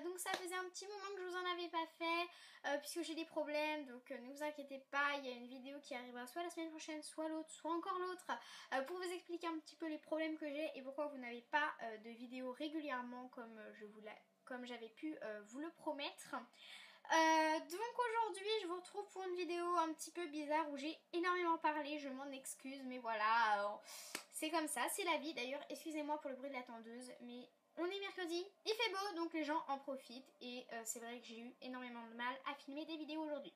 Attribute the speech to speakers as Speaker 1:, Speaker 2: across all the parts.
Speaker 1: Donc ça faisait un petit moment que je vous en avais pas fait puisque j'ai des problèmes, donc ne vous inquiétez pas, il y a une vidéo qui arrivera soit la semaine prochaine, soit l'autre, soit encore l'autre pour vous expliquer un petit peu les problèmes que j'ai et pourquoi vous n'avez pas de vidéos régulièrement comme j'avais pu vous le promettre. Donc aujourd'hui je vous retrouve pour une vidéo un petit peu bizarre où j'ai énormément parlé, je m'en excuse mais voilà, c'est comme ça, c'est la vie. D'ailleurs excusez-moi pour le bruit de la tondeuse mais on est mercredi, il fait beau donc les gens en profitent et c'est vrai que j'ai eu énormément de mal à filmer des vidéos aujourd'hui.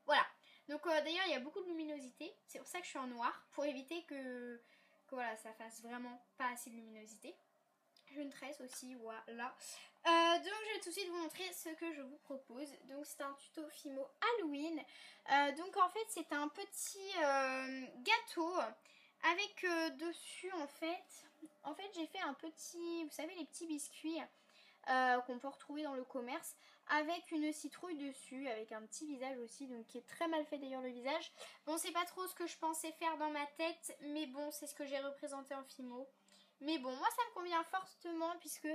Speaker 1: Voilà, donc d'ailleurs il y a beaucoup de luminosité, c'est pour ça que je suis en noir, pour éviter que voilà, ça fasse vraiment pas assez de luminosité. J'ai une tresse aussi, voilà. Donc je vais tout de suite vous montrer ce que je vous propose. Donc c'est un tuto Fimo Halloween. Donc en fait c'est un petit gâteau avec dessus en fait j'ai fait un petit, vous savez les petits biscuits qu'on peut retrouver dans le commerce avec une citrouille dessus, avec un petit visage aussi, donc qui est très mal fait d'ailleurs le visage. Bon c'est pas trop ce que je pensais faire dans ma tête, mais bon c'est ce que j'ai représenté en Fimo. Mais bon, moi ça me convient fortement puisque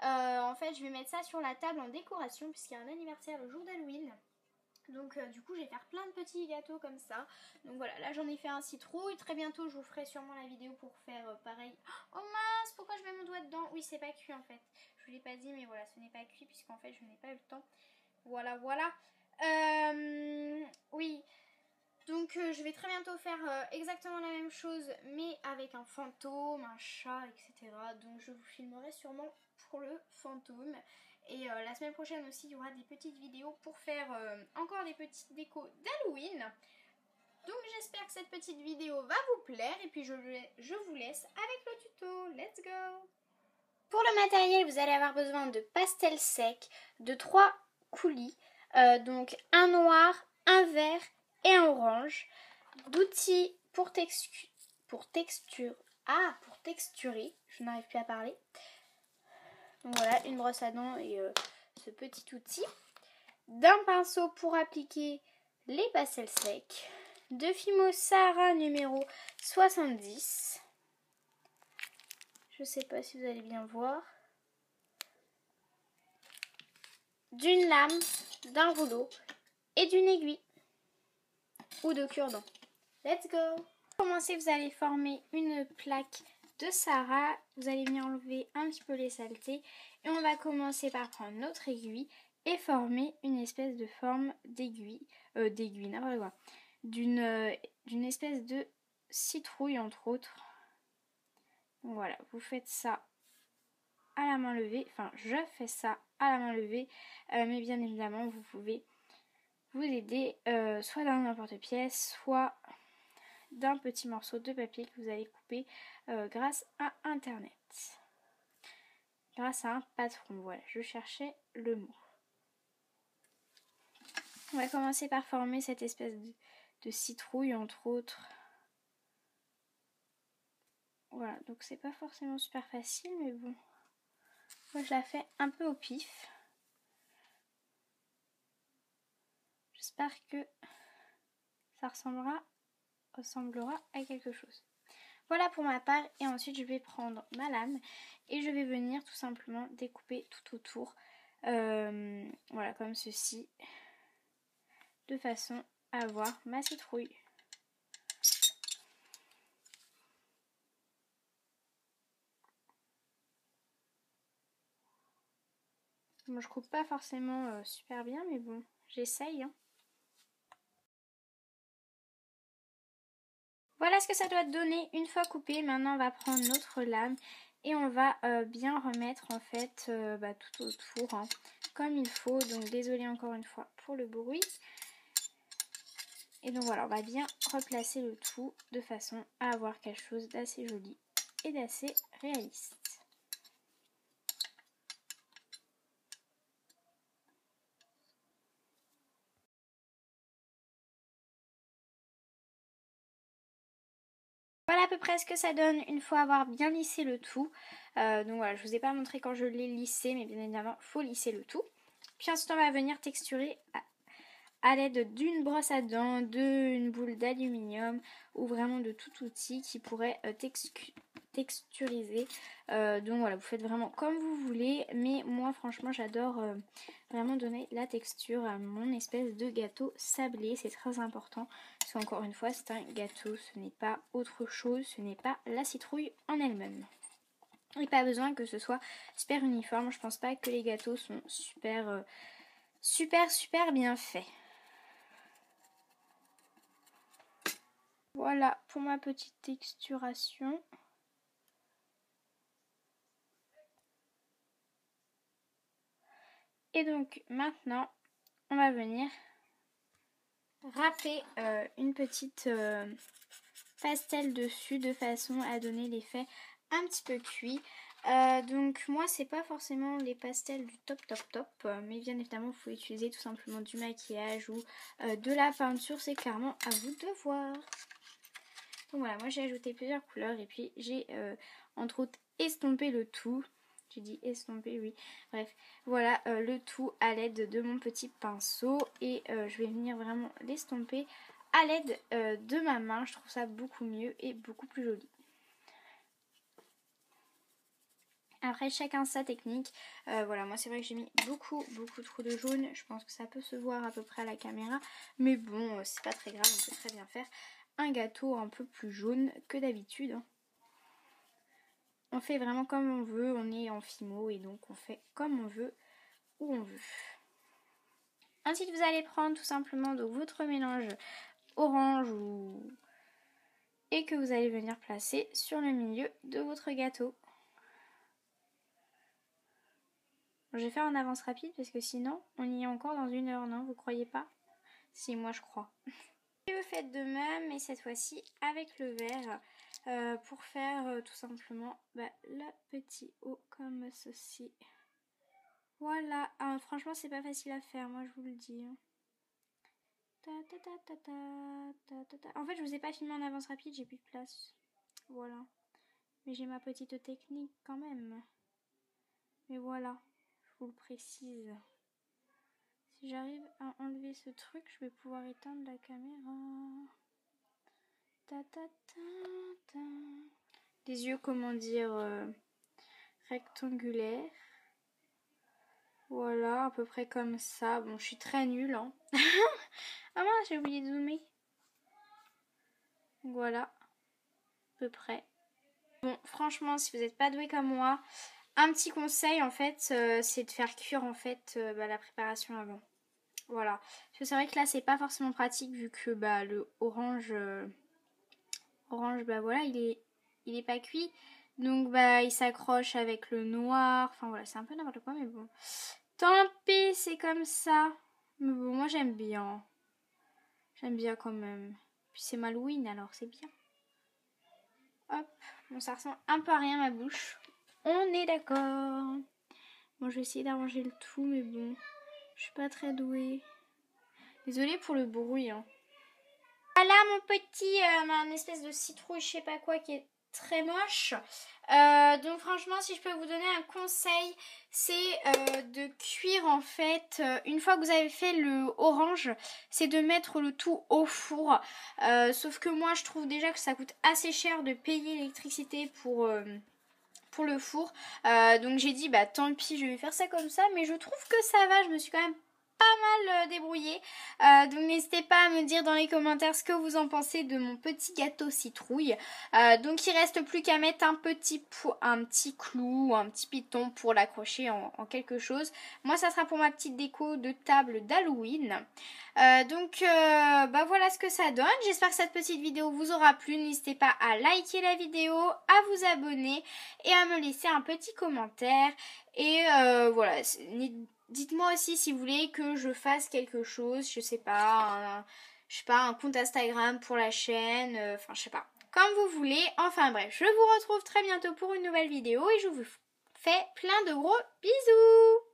Speaker 1: en fait je vais mettre ça sur la table en décoration puisqu'il y a un anniversaire le jour d'Halloween. Donc du coup je vais faire plein de petits gâteaux comme ça. Donc voilà, là j'en ai fait un citrouille. Très bientôt je vous ferai sûrement la vidéo pour faire pareil. Oh mince, pourquoi je mets mon doigt dedans? Oui c'est pas cuit en fait. Je vous l'ai pas dit mais voilà, ce n'est pas cuit puisqu'en fait je n'ai pas eu le temps. Voilà, voilà. Oui. Donc je vais très bientôt faire exactement la même chose mais avec un fantôme, un chat, etc. Donc je vous filmerai sûrement pour le fantôme. Et la semaine prochaine aussi il y aura des petites vidéos pour faire encore des petites décos d'Halloween. Donc j'espère que cette petite vidéo va vous plaire et puis je vous laisse avec le tuto. Let's go! Pour le matériel vous allez avoir besoin de pastels secs, de 3 coulis, donc un noir, un vert et un orange, d'outils pour texturer, je n'arrive plus à parler. Donc voilà, une brosse à dents et ce petit outil, d'un pinceau pour appliquer les pastels secs, de Fimo Sahara numéro 70. Je ne sais pas si vous allez bien voir. D'une lame, d'un rouleau et d'une aiguille ou de cure-dent. Let's go! Pour commencer, vous allez former une plaque de Sahara. Vous allez venir enlever un petit peu les saletés et on va commencer par prendre notre aiguille et former une espèce de forme d'aiguille, n'importe quoi, d'une espèce de citrouille entre autres. Donc voilà, vous faites ça à la main levée, enfin je fais ça à la main levée, mais bien évidemment vous pouvez vous aider soit dans n'importe pièce, soit d'un petit morceau de papier que vous allez couper grâce à internet, grâce à un patron. Voilà, je cherchais le mot. On va commencer par former cette espèce de citrouille entre autres. Voilà, donc c'est pas forcément super facile mais bon, moi je la fais un peu au pif. J'espère que ça ressemblera à quelque chose. Voilà pour ma part et ensuite je vais prendre ma lame et je vais venir tout simplement découper tout autour, voilà comme ceci, de façon à avoir ma citrouille. Bon, je coupe pas forcément super bien mais bon, j'essaye hein. Voilà ce que ça doit donner une fois coupé. Maintenant on va prendre notre lame et on va bien remettre en fait tout autour hein, comme il faut. Donc désolée encore une fois pour le bruit. Et donc voilà, on va bien replacer le tout de façon à avoir quelque chose d'assez joli et d'assez réaliste. Voilà à peu près ce que ça donne une fois avoir bien lissé le tout. Donc voilà, je vous ai pas montré quand je l'ai lissé, mais bien évidemment, il faut lisser le tout. Puis ensuite, on va venir texturer à l'aide d'une brosse à dents, d'une boule d'aluminium ou vraiment de tout outil qui pourrait texturisé. Donc voilà, vous faites vraiment comme vous voulez. Mais moi franchement j'adore vraiment donner la texture à mon espèce de gâteau sablé. C'est très important. Parce qu'encore une fois c'est un gâteau, ce n'est pas autre chose, ce n'est pas la citrouille en elle-même. Et pas besoin que ce soit super uniforme. Je pense pas que les gâteaux sont super bien faits. Voilà pour ma petite texturation. Et donc maintenant, on va venir râper une petite pastel dessus de façon à donner l'effet un petit peu cuit. Donc moi c'est pas forcément les pastels du top, mais bien évidemment vous pouvez utiliser tout simplement du maquillage ou de la peinture, c'est clairement à vous de voir. Donc voilà, moi j'ai ajouté plusieurs couleurs et puis j'ai entre autres estompé le tout. J'ai dit estompé, oui. Bref, voilà le tout à l'aide de mon petit pinceau et je vais venir vraiment l'estomper à l'aide de ma main. Je trouve ça beaucoup mieux et beaucoup plus joli. Après chacun sa technique. Voilà, moi c'est vrai que j'ai mis beaucoup trop de jaune. Je pense que ça peut se voir à peu près à la caméra. Mais bon, c'est pas très grave, on peut très bien faire un gâteau un peu plus jaune que d'habitude. On fait vraiment comme on veut, on est en Fimo et donc on fait comme on veut, où on veut. Ensuite vous allez prendre tout simplement donc votre mélange orange et que vous allez venir placer sur le milieu de votre gâteau. Je vais faire en avance rapide parce que sinon on y est encore dans 1 heure, non? Vous croyez pas? Si, moi je crois. Et vous faites de même, mais cette fois-ci avec le verre pour faire tout simplement le petit haut comme ceci. Voilà, franchement c'est pas facile à faire, moi je vous le dis. En fait je vous ai pas filmé en avance rapide, j'ai plus de place. Voilà. Mais j'ai ma petite technique quand même. Mais voilà, je vous le précise. Si j'arrive à enlever ce truc, je vais pouvoir éteindre la caméra. Des yeux, comment dire, rectangulaires. Voilà, à peu près comme ça. Bon, je suis très nulle, hein. Ah mince, j'ai oublié de zoomer. Voilà, à peu près. Bon, franchement, si vous n'êtes pas doué comme moi, un petit conseil, en fait, c'est de faire cuire, en fait, la préparation avant. Voilà. Parce que c'est vrai que là, c'est pas forcément pratique, vu que, le orange, voilà, il est pas cuit. Donc, il s'accroche avec le noir. Enfin, voilà, c'est un peu n'importe quoi, mais bon. Tant pis, c'est comme ça. Mais bon, moi, j'aime bien. J'aime bien quand même. Puis c'est Halloween, alors c'est bien. Hop. Bon, ça ressemble un peu à rien, ma bouche. On est d'accord. Bon, je vais essayer d'arranger le tout, mais bon, je suis pas très douée. Désolée pour le bruit, hein. Voilà mon petit, un espèce de citrouille, je sais pas quoi, qui est très moche. Donc franchement, si je peux vous donner un conseil, c'est de cuire en fait, une fois que vous avez fait le orange, c'est de mettre le tout au four. Sauf que moi, je trouve déjà que ça coûte assez cher de payer l'électricité pour le four. Donc j'ai dit, tant pis, je vais faire ça comme ça. Mais je trouve que ça va, je me suis quand même pas mal débrouillée. Donc n'hésitez pas à me dire dans les commentaires ce que vous en pensez de mon petit gâteau citrouille. Donc il reste plus qu'à mettre un petit clou ou un petit piton pour l'accrocher en quelque chose. Moi ça sera pour ma petite déco de table d'Halloween. Donc voilà ce que ça donne. J'espère que cette petite vidéo vous aura plu. N'hésitez pas à liker la vidéo, à vous abonner et à me laisser un petit commentaire. Et voilà, dites-moi aussi si vous voulez que je fasse quelque chose, je sais pas, un compte Instagram pour la chaîne, enfin je sais pas, comme vous voulez. Enfin bref, je vous retrouve très bientôt pour une nouvelle vidéo et je vous fais plein de gros bisous.